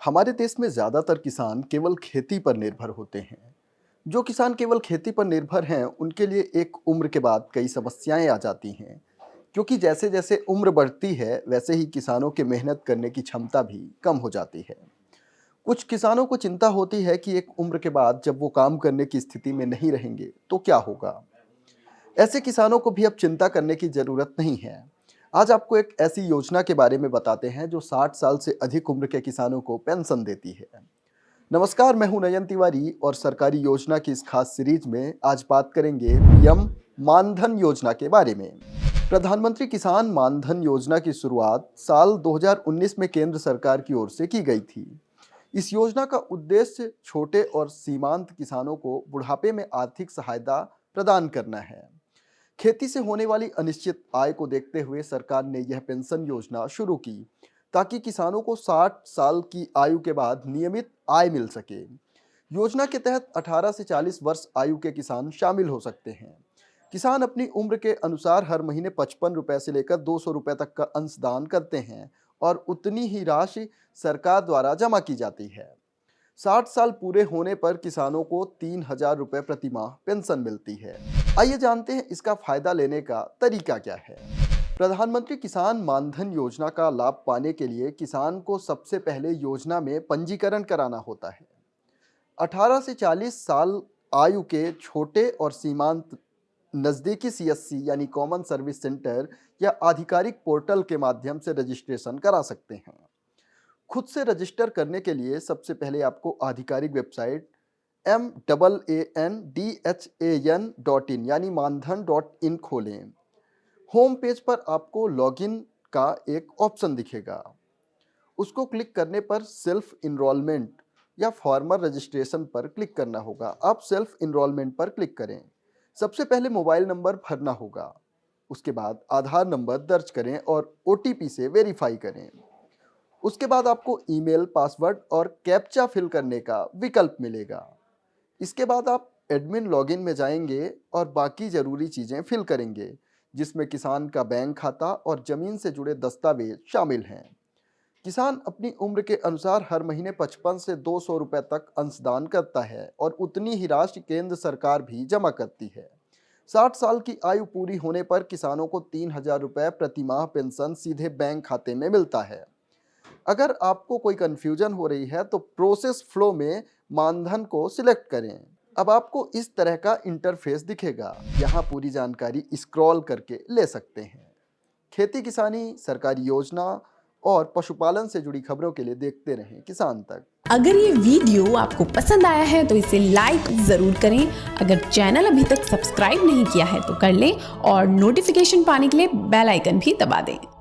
हमारे देश में ज़्यादातर किसान केवल खेती पर निर्भर होते हैं। जो किसान केवल खेती पर निर्भर हैं, उनके लिए एक उम्र के बाद कई समस्याएं आ जाती हैं। क्योंकि जैसे जैसे उम्र बढ़ती है, वैसे ही किसानों के मेहनत करने की क्षमता भी कम हो जाती है। कुछ किसानों को चिंता होती है कि एक उम्र के बाद जब वो काम करने की स्थिति में नहीं रहेंगे, तो क्या होगा। ऐसे किसानों को भी अब चिंता करने की जरूरत नहीं है। आज आपको एक ऐसी योजना के बारे में बताते हैं जो 60 साल से अधिक उम्र के किसानों को पेंशन देती है। नमस्कार, मैं हूं नयन तिवारी और सरकारी योजना की इस खास सीरीज में आज बात करेंगे पीएम मानधन योजना के बारे में। प्रधानमंत्री किसान मानधन योजना की शुरुआत साल 2019 में केंद्र सरकार की ओर से की गई थी। इस योजना का उद्देश्य छोटे और सीमांत किसानों को बुढ़ापे में आर्थिक सहायता प्रदान करना है। खेती से होने वाली अनिश्चित आय को देखते हुए सरकार ने यह पेंशन योजना शुरू की, ताकि किसानों को 60 साल की आयु के बाद नियमित आय मिल सके। योजना के तहत 18 से 40 वर्ष आयु के किसान शामिल हो सकते हैं। किसान अपनी उम्र के अनुसार हर महीने 55 रुपए से लेकर 200 रुपए तक का अंशदान करते हैं और उतनी ही राशि सरकार द्वारा जमा की जाती है। 60 साल पूरे होने पर किसानों को 3,000 रुपए प्रति माह पेंशन मिलती है। आइए जानते हैं इसका फायदा लेने का तरीका क्या है। प्रधानमंत्री किसान मानधन योजना का लाभ पाने के लिए किसान को सबसे पहले योजना में पंजीकरण कराना होता है। 18 से 40 साल आयु के छोटे और सीमांत नज़दीकी सीएससी यानी कॉमन सर्विस सेंटर या आधिकारिक पोर्टल के माध्यम से रजिस्ट्रेशन करा सकते हैं। खुद से रजिस्टर करने के लिए सबसे पहले आपको आधिकारिक वेबसाइट MAANDHAN.in यानी मानधन.in खोलें। होम पेज पर आपको लॉगिन का एक ऑप्शन दिखेगा। उसको क्लिक करने पर सेल्फ इनरोलमेंट या फॉर्मर रजिस्ट्रेशन पर क्लिक करना होगा। आप सेल्फ इनरोलमेंट पर क्लिक करें। सबसे पहले मोबाइल नंबर भरना होगा। उसके बाद आधार नंबर दर्ज करें और OTP से वेरीफाई करें। उसके बाद आपको ईमेल, पासवर्ड और कैप्चा फिल करने का विकल्प मिलेगा। इसके बाद आप एडमिन लॉगिन में जाएंगे और बाकी ज़रूरी चीज़ें फिल करेंगे, जिसमें किसान का बैंक खाता और ज़मीन से जुड़े दस्तावेज शामिल हैं। किसान अपनी उम्र के अनुसार हर महीने 55 से 200 रुपए तक अंशदान करता है और उतनी ही राशि केंद्र सरकार भी जमा करती है। 60 साल की आयु पूरी होने पर किसानों को 3,000 रुपए प्रति माह पेंशन सीधे बैंक खाते में मिलता है। अगर आपको कोई कंफ्यूजन हो रही है तो प्रोसेस फ्लो में मानधन को सिलेक्ट करें। अब आपको इस तरह का इंटरफेस दिखेगा। यहाँ पूरी जानकारी स्क्रॉल करके ले सकते हैं। खेती किसानी, सरकारी योजना और पशुपालन से जुड़ी खबरों के लिए देखते रहें किसान तक। अगर ये वीडियो आपको पसंद आया है तो इसे लाइक जरूर करें। अगर चैनल अभी तक सब्सक्राइब नहीं किया है तो कर लें और नोटिफिकेशन पाने के लिए बेल आइकन भी दबा दें।